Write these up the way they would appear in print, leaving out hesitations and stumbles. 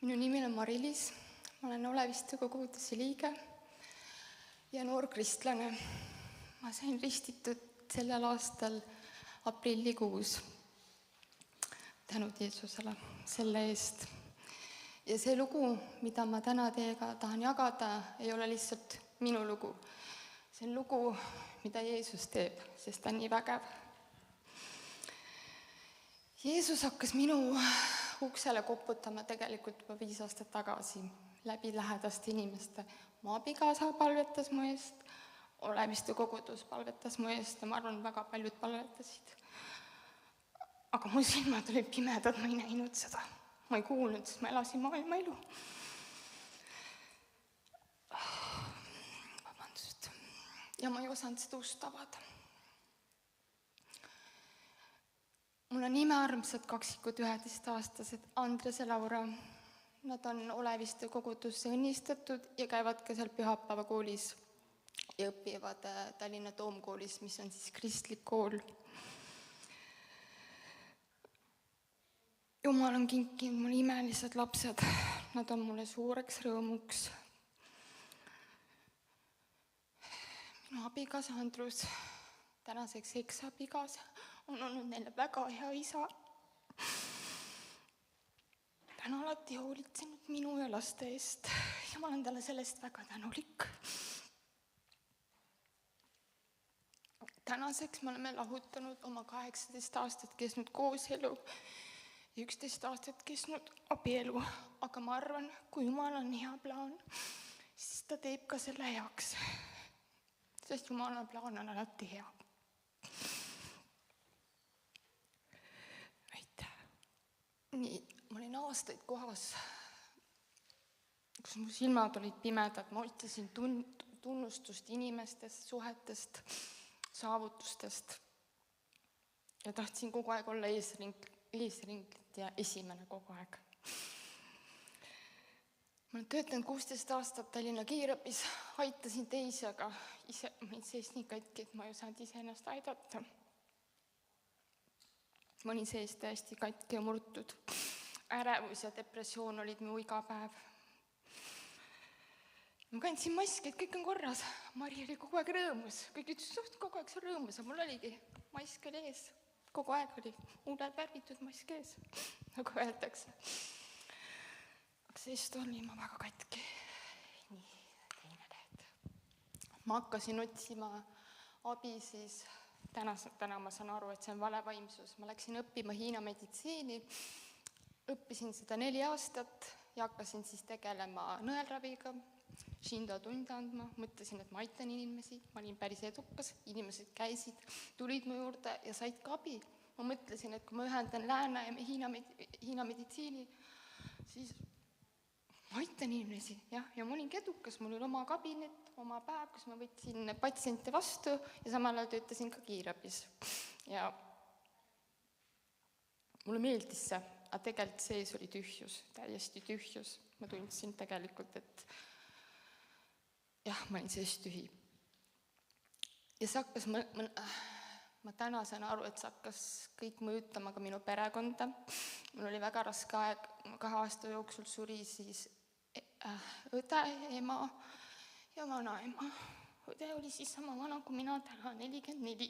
Minu nimi on Mari-Liis, ma olen Oleviste koguduse liige ja noor kristlane. Ma sain ristitud sellel aastal aprillikuus. Tänud Jeesusele selle eest. Ja see lugu, mida ma täna teiega tahan jagada, ei ole lihtsalt minu lugu. See on lugu, mida Jeesus teeb, sest ta on nii vägev. Jeesus hakkas minu uksele koputama tegelikult juba 5 aastat tagasi läbi lähedaste inimeste. Mu abikaasa palvetas mu eest, Oleviste kogudus palvetas mu eest ja ma arvan, väga paljud palvetasid. Aga mu silmad olid pimedad, ma ei näinud seda. Ma ei kuulnud, sest ma elasin maailma elu. Vabandust. Ja ma ei osanud seda ust avada. Mul on imearmsad kaksikud 11-aastased Andres ja Laura. Nad on Oleviste kogudusse õnnistatud ja käivad ka seal pühapäevakoolis ja õpivad Tallinna Toomkoolis, mis on siis kristlik kool. Jumal on kinkinud mulle imelised lapsed. Nad on mulle suureks rõõmuks. Minu abikaasa Andrus, tänaseks eks-abikaasa, on olnud neile väga hea isa. Ta on alati hoolitsenud minu ja laste eest ja ma olen talle sellest väga tänulik. Tänaseks me oleme lahutanud oma 18 aastat kestnud kooselu ja 11 aastat kestnud abielu. Aga ma arvan, kui Jumal on hea plaan, siis ta teeb ka selle heaks. Sest Jumala plaan on alati hea. Nii, ma olin aastaid kohas, kus mu silmad olid pimedad. Ma otsisin tunnustust inimestest, suhetest, saavutustest ja tahtsin kogu aeg olla eesringlit ja esimene kogu aeg. Ma olen töötanud 16 aastat Tallinna kiirabis, aitasin teisi, aga ise mind sees nii katki, et ma ei saanud ise ennast aidata. Ma olin sees täiesti katki ja murtud. Ärevus ja depressioon olid mu iga päev. Ma kandsin maski, et kõik on korras. Mari oli kogu aeg rõõmus. Kõik ütlesid, kogu aeg see on rõõmus, aga mul oligi mask oli ees. Kogu aeg oli uuded värvitud mask ees, nagu öeldakse. Aga seest olin ma väga katki. Nii, teine lehed. Ma hakkasin otsima abi siis. Täna ma saan aru, et see on valevaimsus. Ma läksin õppima Hiina meditsiini, õppisin seda 4 aastat ja hakkasin siis tegelema nõelraviga, Shindo tunde andma, mõtlesin, et ma aitan inimesi, ma olin päris edukas, inimesed käisid, tulid mu juurde ja said ka abi. Ma mõtlesin, et kui ma ühendan Lääne ja Hiina meditsiini, siis ma aitan inimesi ja ma olingi edukas, mul oli oma kabinet, oma päev, kus ma võtsin patsiente vastu ja samal ajal töötasin ka kiirabis. Ja mulle meeldis see, aga tegelikult sees oli tühjus, täiesti tühjus. Ma tundsin tegelikult, et jah, ma olin sees tühi. Ja see hakkas, ma täna saan aru, et see hakkas kõik mõjutama ka minu perekonda. Mul oli väga raske aeg, 2 aasta jooksul suri siis õde, ema ja vanaema. Õde oli siis sama vana kui mina täna, 44.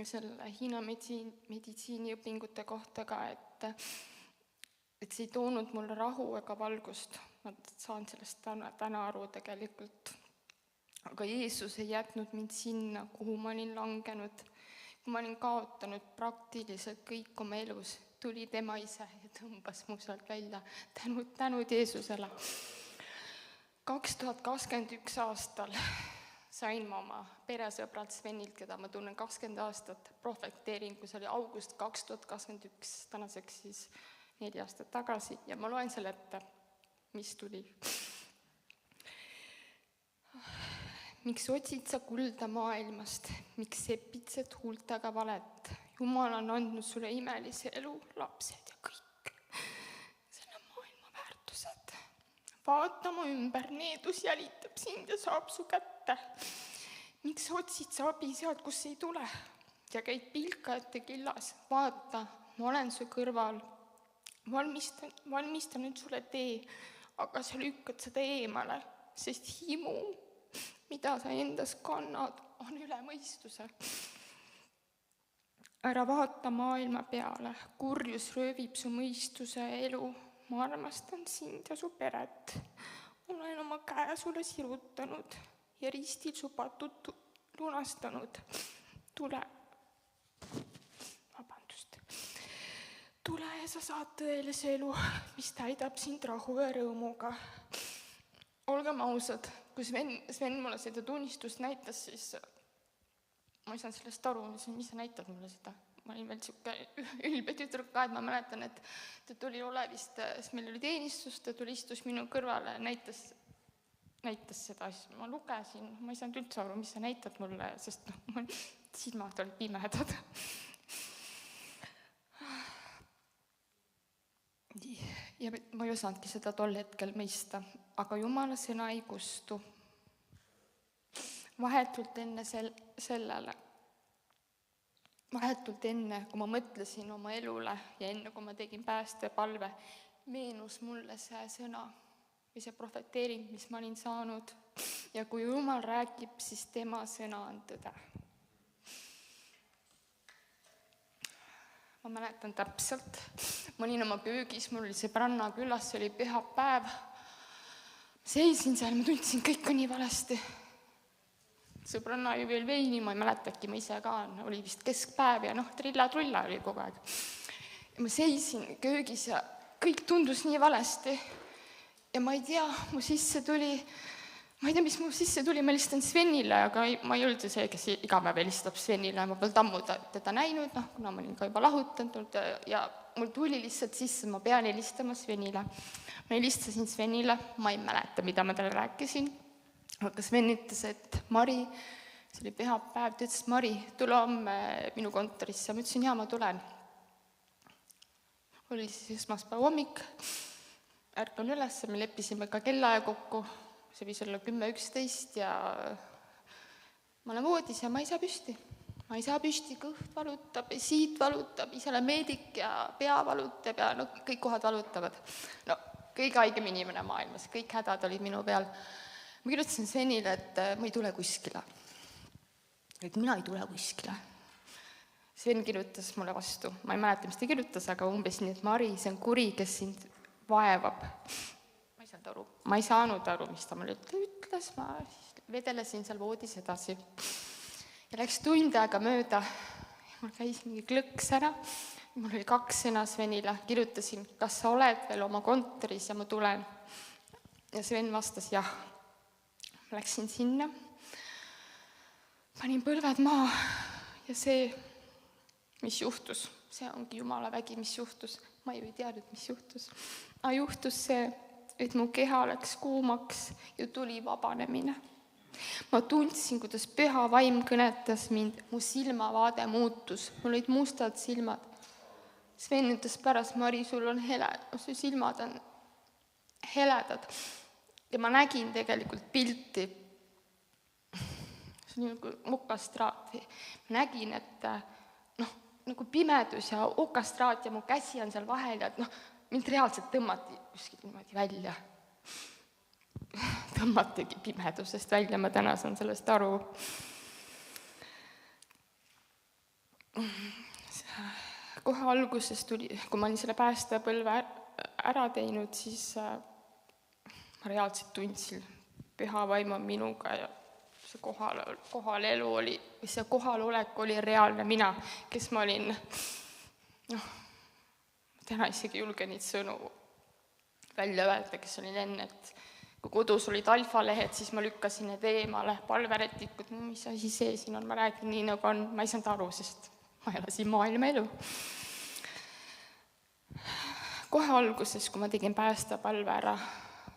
Selle Hiina meditsiiniõpingute kohta ka, et see ei toonud mulle rahu ega valgust. Ma saan sellest täna aru tegelikult. Aga Jeesus ei jätnud mind sinna, kuhu ma olin langenud. Kui ma olin kaotanud praktiliselt kõik oma elus, tuli tema ise ja tõmbas mu sealt välja. Tänud Jeesusele. 2021 aastal sain ma oma peresõbralt Svenilt, keda ma tunnen 20 aastat, profeteeringu, see oli august 2021, tänaseks siis 4 aastat tagasi ja ma loen selle ette, mis tuli. Miks otsid sa kulda maailmast, miks sepitsed huultega valet? Jumal on andnud sulle imelise elu, lapsed ja kõik. Selle maailma väärtused. Vaata mu ümber, needus jälitab sind ja saab su kätte. Miks otsid sa abi sealt, kus ei tule? ja käid pilkajate killas, vaata, ma olen su kõrval, valmistan nüüd sulle tee, aga sa lükkad seda eemale, sest himu, mida sa endas kannad, on üle mõistuse. Ära vaata maailma peale, kurjus röövib su mõistuse ja elu, ma armastan sind ja su peret, olen oma käe sulle sirutanud ja ristil su patud lunastanud. Tule ja sa saad tõelise elu, mis täidab sind rahu ja rõõmuga. Olgem ausad, kui Sven mulle seda tunnistust näitas, siis ma ei saanud sellest aru, mis sa näitad mulle seda. Ma olin veel siuke ülbe tüdruk ka, et ma mäletan, et ta tuli Olevist, sest meil oli teenistus, ta tuli istus minu kõrvale ja näitas seda asja. Ma lugesin, ma ei saanud üldse aru, mis sa näitad mulle, sest silmad olid pimedad. Ja ma ei osanudki seda tol hetkel mõista, aga Jumala sõna ei kustu. Vahetult enne, kui ma mõtlesin oma elule ja enne, kui ma tegin päästepalve, meenus mulle see sõna või see profeteering, mis ma olin saanud. Ja kui Jumal räägib, siis tema sõna on tõde. Ma mäletan täpselt, ma olin oma köögis, mul oli sõbranna külas, see oli pühapäev. Seisin seal, ma tundsin kõike nii valesti. Sõbranna ju veel veini, ma ei mäletagi, ma ise ka, oli vist keskpäev ja trilla-trulla oli kogu aeg. Ja ma seisin köögis ja kõik tundus nii valesti. Ja ma ei tea, mis mu sisse tuli, ma helistan Svenile, aga ma ei olnud see, kes iga päev helistab Svenile, ma polnud ammu teda näinud, kuna ma olin ka juba lahutanud ja mul tuli lihtsalt sisse, ma pean helistama Svenile. Ma helistasin Svenile, ma ei mäleta, mida ma talle rääkisin, aga Sven ütles, et Mari, see oli pühapäev, ta ütles, Mari, tule homme minu kontorisse. Ma ütlesin, ma tulen. Oli siis esmaspäeva hommik, ärkan üles, me leppisime ka kellaaja kokku, see võis olla 10-11 ja ma olen voodis ja ma ei saa püsti. Ma ei saa püsti, kõht valutab, siit valutab, ise olen meedik ja pea valutab ja kõik kohad valutavad. Kõige haigem inimene maailmas, kõik hädad olid minu peal. Ma kirjutasin Svenile, et ma ei tule kuskile. Et mina ei tule kuskile. Sven kirjutas mulle vastu. Ma ei mäleta, mis ta kirjutas, aga umbes nii, et Mari, see on kuri, kes sind vaevab. Ma ei saanud aru, mis ta mulle ütles, ma vedelesin seal voodis edasi. Ja läks tund aega mööda, mul käis mingi klõks ära, mul oli 2 sõna Svenile, kirjutasin, kas sa oled veel oma kontoris ja ma tulen. Ja Sven vastas jah. Ma läksin sinna, panin põlved maha ja see, mis juhtus, see ongi Jumala vägi, mis juhtus. Ma ju ei teadnud, mis juhtus. Aga juhtus see, et mu keha läks kuumaks ja tuli vabanemine. Ma tundsin, kuidas püha vaim kõnetas mind, mu silmavaade muutus, mul olid mustad silmad. Sven ütles pärast, Mari, sul on su silmad on heledad. Ja ma nägin tegelikult pilti, see oli nagu okastraat. Ma nägin, et nagu pimedus ja okastraat ja mu käsi on seal vahel ja mind reaalselt tõmmati kuskilt niimoodi välja. Tõmmatigi pimedusest välja, ma täna saan sellest aru. Kohe alguses tuli, kui ma olin selle päästepõlve ära teinud, siis ma reaalselt tundsin püha vaim on minuga ja see kohalelu oli, või see kohalolek oli reaalne mina, kes ma olin, täna isegi julge neid sõnu välja öelda, kes olin enne, et kui kodus olid alfalehed, siis ma lükkasin need eemale, palveretikud, mis asi see siin on, ma räägin nii nagu on, ma ei saanud aru, sest ma elasin maailma elu. Kohe alguses, kui ma tegin päästepalve ära,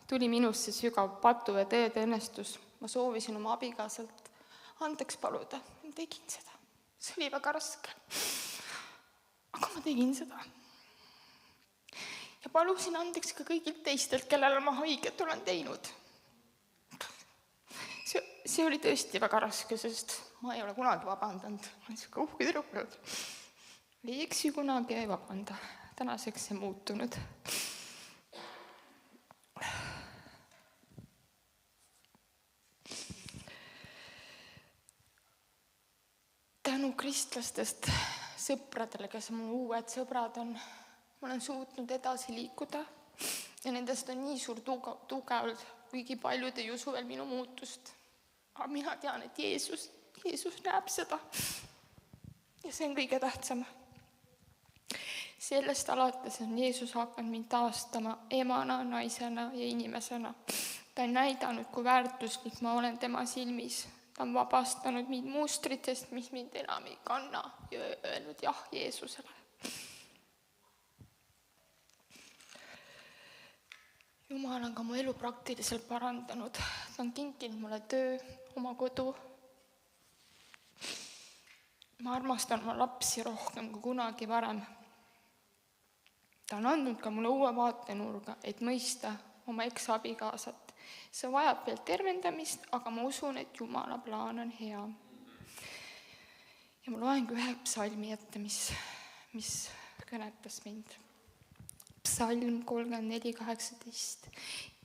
tuli minusse sügav patu ja tõeõnnestus. Ma soovisin oma abikaasalt andeks paluda, ma tegin seda. See oli väga raske, aga ma tegin seda. Ja palusin andeks ka kõigilt teistelt, kellele ma haiget olen teinud. See oli tõesti väga raske, sest ma ei ole kunagi vabandanud, ma olen niisugune uhke tüdruk. Ei eksi kunagi, ei vabanda. Tänaseks see muutunud. Tänu kristlastest sõpradele, kes mul uued sõbrad on, ma olen suutnud edasi liikuda ja nendest on nii suur tuge olnud, kuigi paljud ei usu veel minu muutust. Aga mina tean, et Jeesus näeb seda ja see on kõige tähtsam. Sellest alates on Jeesus hakanud mind taastama emana, naisena ja inimesena. Ta on näidanud, kui väärtuslik ma olen tema silmis. Ta on vabastanud mind mustritest, mis mind enam ei kanna ja öelnud jah Jeesusele. Jumal on ka mu elu praktiliselt parandanud. Ta on kinkinud mulle töö, oma kodu. Ma armastan oma lapsi rohkem kui kunagi varem. Ta on andnud ka mulle uue vaatenurga, et mõista oma eks-abikaasat. See vajab veel tervendamist, aga ma usun, et Jumala plaan on hea. Ja ma loengi ühe psalmi ette, mis kõnetas mind. Psalm 34:18.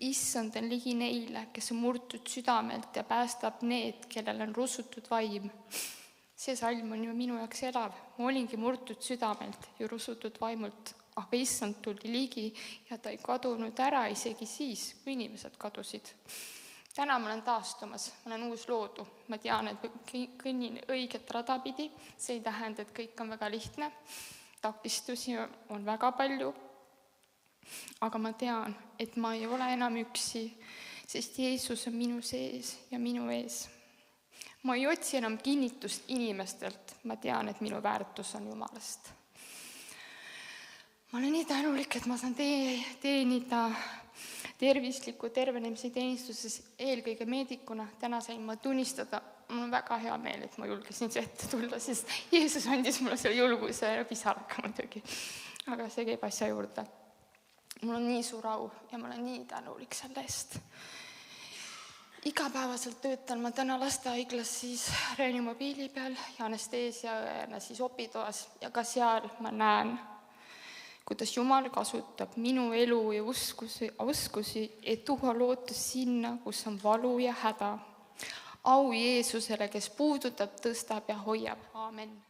Issand on ligi neile, kes on murtud südamelt ja päästab need, kellel on rusutud vaim. See salm on ju minu jaoks elav. Ma olingi murtud südamelt ja rusutud vaimult. Aga issand tuli ligi ja ta ei kadunud ära isegi siis, kui inimesed kadusid. Täna ma olen taastumas, ma olen uus loodu. Ma tean, et kõnnin õiget rada pidi. See ei tähenda, et kõik on väga lihtne. Takistusi on väga palju. Aga ma tean, et ma ei ole enam üksi, sest Jeesus on minu sees ja minu ees. Ma ei otsi enam kinnitust inimestelt. Ma tean, et minu väärtus on Jumalast. Ma olen nii tänulik, et ma saan teenida tervisliku tervenemise teenistuses eelkõige meedikuna. Täna sain ma tunnistada, mul on väga hea meel, et ma julgesin siia ette tulla, sest Jeesus andis mulle selle julguse ja pisaraka muidugi. Aga see käib asja juurde. Mul on nii suur au ja ma olen nii tänulik selle eest. Igapäevaselt töötan ma täna lastehaiglas siis reanimobiili peal ja anesteesiaõena siis opitoas ja ka seal ma näen, kuidas Jumal kasutab minu elu ja oskusi, et tuua lootus sinna, kus on valu ja häda. Au Jeesusele, kes puudutab, tõstab ja hoiab. Aamen.